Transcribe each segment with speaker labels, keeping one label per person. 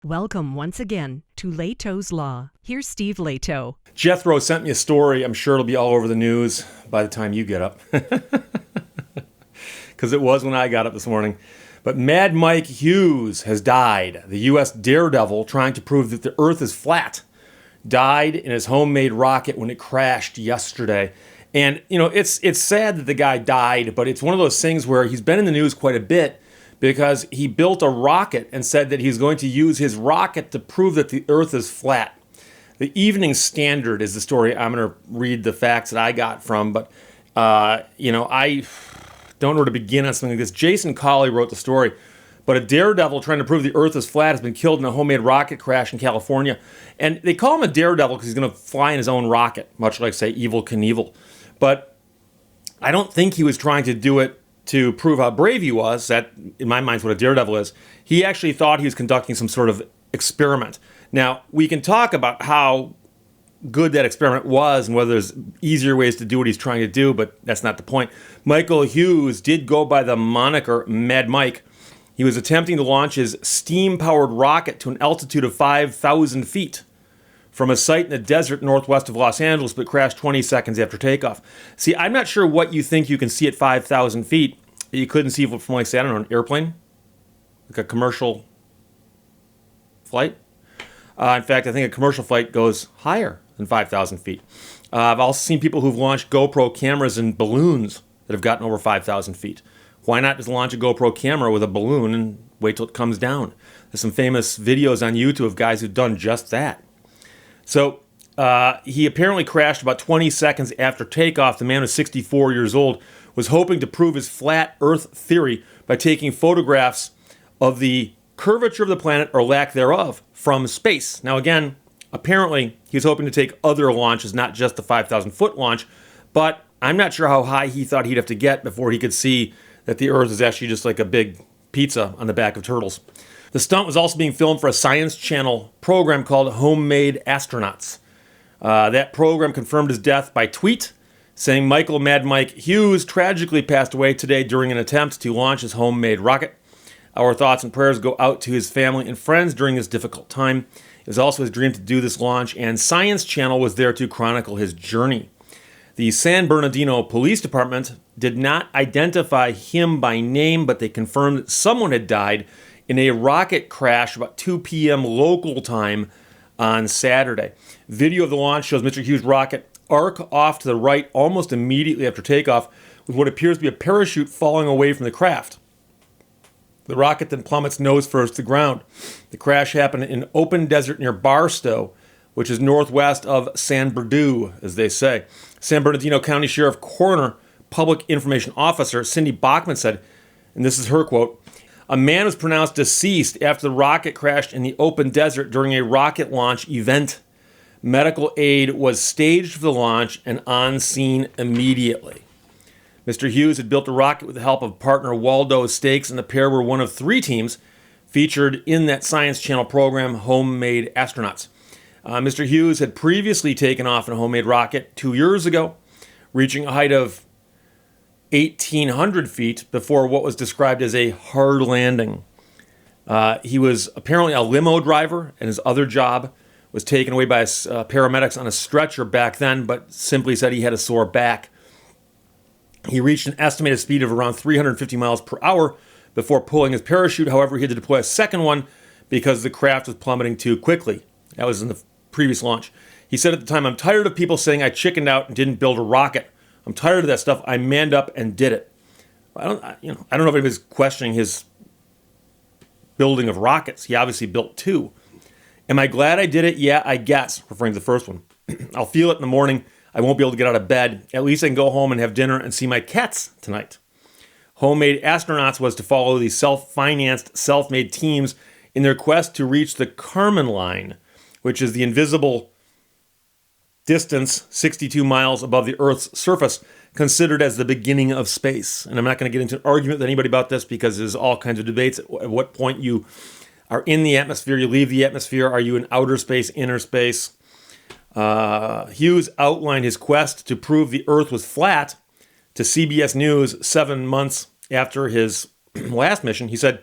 Speaker 1: Welcome once again to Lehto's Law. Here's Steve Lehto.
Speaker 2: Jethro sent me a story. I'm sure it'll be all over the news by the time you get up. Because it was when I got up this morning. But Mad Mike Hughes has died. The U.S. daredevil trying to prove that the Earth is flat died in his homemade rocket when it crashed yesterday. And, you know, it's sad that the guy died, but it's one of those things where he's been in the news quite a bit because he built a rocket and said that he's going to use his rocket to prove that the Earth is flat. The Evening Standard is the story I'm going to read the facts that I got from, but, I don't know where to begin on something like this. Jason Colley wrote the story, but a daredevil trying to prove the Earth is flat has been killed in a homemade rocket crash in California. And they call him a daredevil because he's going to fly in his own rocket, much like, say, Evel Knievel. But I don't think he was trying to do it to prove how brave he was. That, in my mind, is what a daredevil is. He actually thought he was conducting some sort of experiment. Now, we can talk about how good that experiment was and whether there's easier ways to do what he's trying to do, but that's not the point. Michael Hughes did go by the moniker Mad Mike. He was attempting to launch his steam-powered rocket to an altitude of 5,000 feet from a site in the desert northwest of Los Angeles, but crashed 20 seconds after takeoff. See, I'm not sure what you think you can see at 5,000 feet that you couldn't see from, like, say, I don't know, an airplane? Like a commercial flight? In fact, I think a commercial flight goes higher than 5,000 feet. I've also seen people who've launched GoPro cameras in balloons that have gotten over 5,000 feet. Why not just launch a GoPro camera with a balloon and wait till it comes down? There's some famous videos on YouTube of guys who've done just that. So he apparently crashed about 20 seconds after takeoff. The man was 64 years old, was hoping to prove his flat Earth theory by taking photographs of the curvature of the planet or lack thereof from space. Now again, apparently he was hoping to take other launches, not just the 5,000-foot launch, but I'm not sure how high he thought he'd have to get before he could see that the Earth is actually just like a big pizza on the back of turtles. The stunt was also being filmed for a Science Channel program called Homemade Astronauts. That program confirmed his death by tweet, saying Michael Mad Mike Hughes tragically passed away today during an attempt to launch his homemade rocket. Our thoughts and prayers go out to his family and friends during this difficult time. It was also his dream to do this launch, and Science Channel was there to chronicle his journey. The San Bernardino Police Department did not identify him by name, but they confirmed that someone had died in a rocket crash about 2 p.m. local time on Saturday. Video of the launch shows Mr. Hughes' rocket arc off to the right almost immediately after takeoff, with what appears to be a parachute falling away from the craft. The rocket then plummets nose first to the ground. The crash happened in open desert near Barstow, which is northwest of San Bernardino, as they say. San Bernardino County Sheriff Coroner Public Information Officer Cindy Bachman said, and this is her quote, "A man was pronounced deceased after the rocket crashed in the open desert during a rocket launch event. Medical aid was staged for the launch and on scene immediately." Mr. Hughes had built a rocket with the help of partner Waldo Stakes, and the pair were one of 3 teams featured in that Science Channel program, Homemade Astronauts. Mr. Hughes had previously taken off in a homemade rocket 2 years ago, reaching a height of 1,800 feet before what was described as a hard landing. He was apparently a limo driver, and his other job was taken away by paramedics on a stretcher back then, but simply said he had a sore back. He reached an estimated speed of around 350 miles per hour before pulling his parachute. However, he had to deploy a second one because the craft was plummeting too quickly. That was in the previous launch. He said at the time, "I'm tired of people saying I chickened out and didn't build a rocket. I'm tired of that stuff. I manned up and did it." I don't know if anybody's questioning his building of rockets. He obviously built 2. Am I glad I did it? Yeah, I guess, referring to the first one. I'll feel it in the morning. I won't be able to get out of bed. At least I can go home and have dinner and see my cats tonight. Homemade Astronauts was to follow the self-financed, self-made teams in their quest to reach the Kármán line, which is the invisible distance 62 miles above the Earth's surface, considered as the beginning of space. And I'm not going to get into an argument with anybody about this because there's all kinds of debates at what point you are in the atmosphere, you leave the atmosphere, are you in outer space, inner space? Hughes outlined his quest to prove the Earth was flat to CBS News 7 months after his last mission. He said,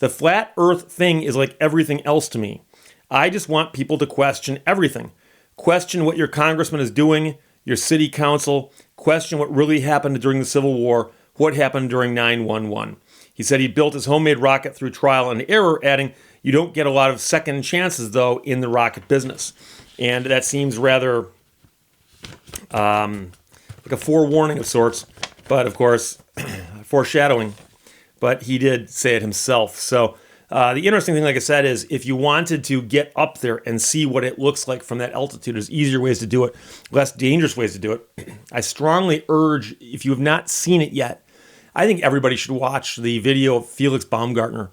Speaker 2: The flat earth thing is like everything else to me. I just want people to question everything. Question what your congressman is doing, your city council, question what really happened during the Civil War, what happened during 9/11. He said he built his homemade rocket through trial and error, adding, you don't get a lot of second chances, though, in the rocket business. And that seems rather like a forewarning of sorts, but of course, foreshadowing. But he did say it himself. So the interesting thing, like I said, is if you wanted to get up there and see what it looks like from that altitude, there's easier ways to do it, less dangerous ways to do it. I strongly urge, if you have not seen it yet, I think everybody should watch the video of Felix Baumgartner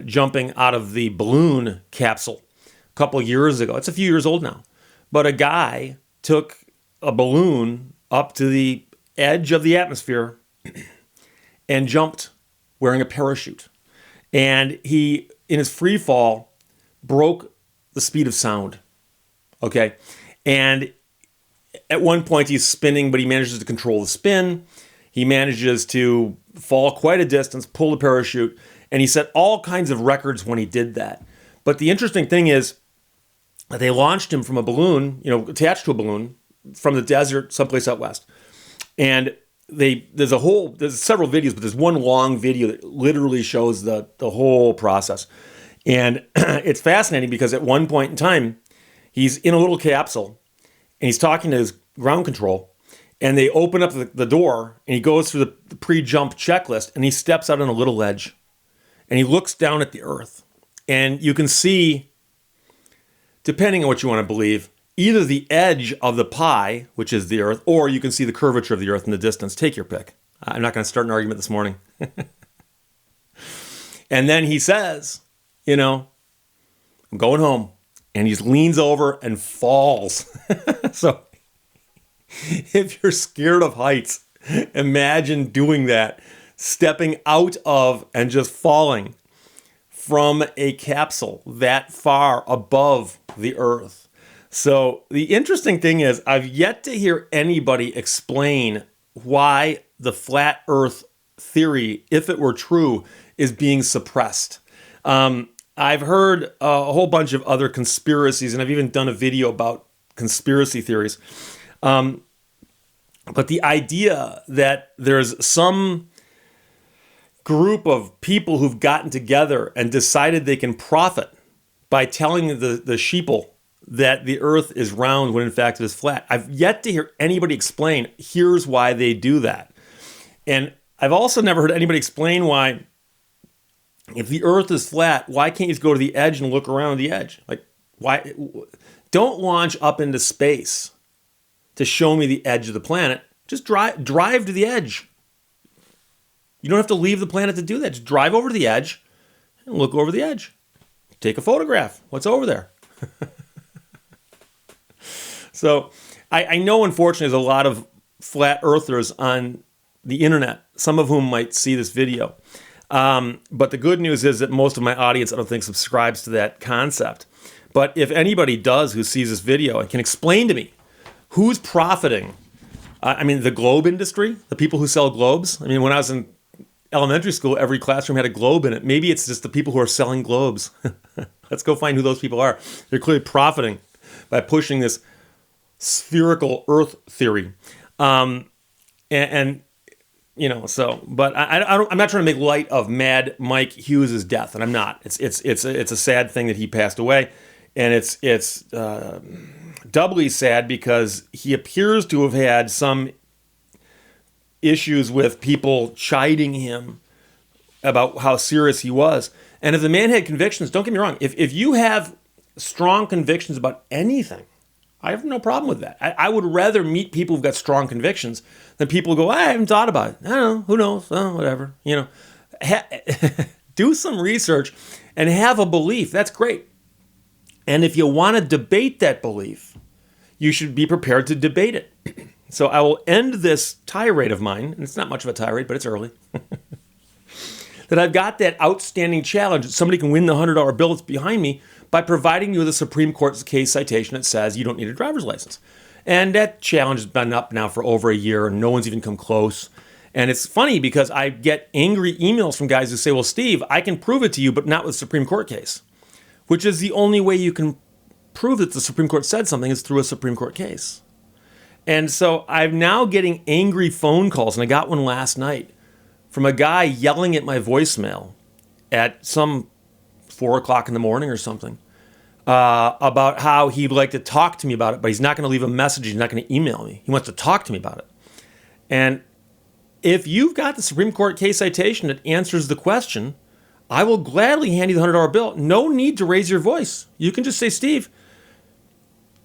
Speaker 2: jumping out of the balloon capsule a couple of years ago. It's a few years old now. But a guy took a balloon up to the edge of the atmosphere and jumped wearing a parachute. And he, in his free fall, broke the speed of sound. Okay? And at one point he's spinning, but he manages to control the spin. He manages to fall quite a distance, pull the parachute, and he set all kinds of records when he did that. But the interesting thing is that they launched him from a balloon, attached to a balloon from the desert someplace out west. And there's several videos, but there's one long video that literally shows the whole process. And it's fascinating because at one point in time, he's in a little capsule and he's talking to his ground control. And they open up the door, and he goes through the pre-jump checklist, and he steps out on a little ledge, and he looks down at the earth. And you can see, depending on what you want to believe, either the edge of the pie, which is the earth, or you can see the curvature of the earth in the distance. Take your pick. I'm not going to start an argument this morning. And then he says, I'm going home. And he just leans over and falls. So if you're scared of heights, imagine doing that, stepping out of and just falling from a capsule that far above the earth. So the interesting thing is, I've yet to hear anybody explain why the flat earth theory, if it were true, is being suppressed. I've heard a whole bunch of other conspiracies, and I've even done a video about conspiracy theories. But the idea that there's some group of people who've gotten together and decided they can profit by telling the sheeple that the earth is round when in fact it is flat. I've yet to hear anybody explain, here's why they do that. And I've also never heard anybody explain why, if the earth is flat, why can't you just go to the edge and look around the edge? Like, why? Don't launch up into space to show me the edge of the planet. Just drive to the edge. You don't have to leave the planet to do that. Just drive over to the edge and look over the edge. Take a photograph. What's over there? So I know, unfortunately, there's a lot of flat earthers on the internet, some of whom might see this video. But the good news is that most of my audience, I don't think, subscribes to that concept. But if anybody does who sees this video and can explain to me who's profiting, the globe industry, the people who sell globes. When I was in elementary school, every classroom had a globe in it. Maybe it's just the people who are selling globes. Let's go find who those people are. They're clearly profiting by pushing this spherical Earth theory. But I'm not trying to make light of Mad Mike Hughes' death, and I'm not. It's a sad thing that he passed away, and it's doubly sad because he appears to have had some issues with people chiding him about how serious he was. And if the man had convictions, don't get me wrong, if you have strong convictions about anything, I have no problem with that. I would rather meet people who've got strong convictions than people who go, I haven't thought about it. I don't know. Who knows? Oh, whatever. Do some research and have a belief. That's great. And if you want to debate that belief, you should be prepared to debate it. So I will end this tirade of mine, and it's not much of a tirade, but it's early, that I've got that outstanding challenge that somebody can win the $100 bill that's behind me by providing you with a Supreme Court case citation that says you don't need a driver's license. And that challenge has been up now for over a year, and no one's even come close. And it's funny because I get angry emails from guys who say, well, Steve, I can prove it to you, but not with a Supreme Court case, which is the only way you can prove that the Supreme Court said something is through a Supreme Court case. And so I'm now getting angry phone calls, and I got one last night from a guy yelling at my voicemail at some 4 o'clock in the morning or something about how he'd like to talk to me about it, but he's not going to leave a message. He's not going to email me. He wants to talk to me about it. And if you've got the Supreme Court case citation that answers the question, I will gladly hand you the $100 bill. No need to raise your voice. You can just say, Steve,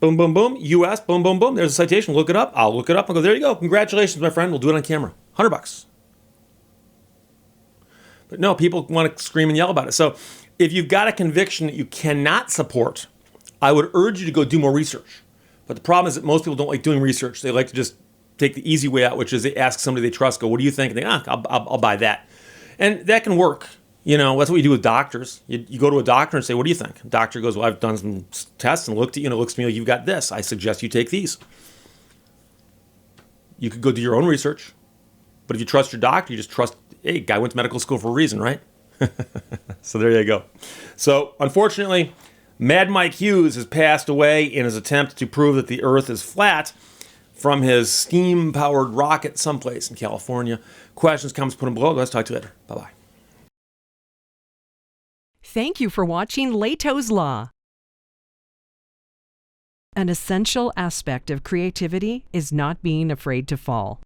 Speaker 2: boom, boom, boom, U.S., boom, boom, boom. There's a citation. Look it up. I'll look it up and go, there you go. Congratulations, my friend. We'll do it on camera. $100. But no, people want to scream and yell about it. So if you've got a conviction that you cannot support, I would urge you to go do more research. But the problem is that most people don't like doing research. They like to just take the easy way out, which is they ask somebody they trust, go, what do you think? And they, I'll buy that. And that can work. That's what you do with doctors. You go to a doctor and say, what do you think? The doctor goes, well, I've done some tests and looked at you, and it looks to me like you've got this. I suggest you take these. You could go do your own research. But if you trust your doctor, you just trust, hey, guy went to medical school for a reason, right? So there you go. So unfortunately, Mad Mike Hughes has passed away in his attempt to prove that the earth is flat from his steam-powered rocket someplace in California. Questions, comments, put them below. Let's talk to you later. Bye-bye.
Speaker 1: Thank you for watching Lehto's Law. An essential aspect of creativity is not being afraid to fall.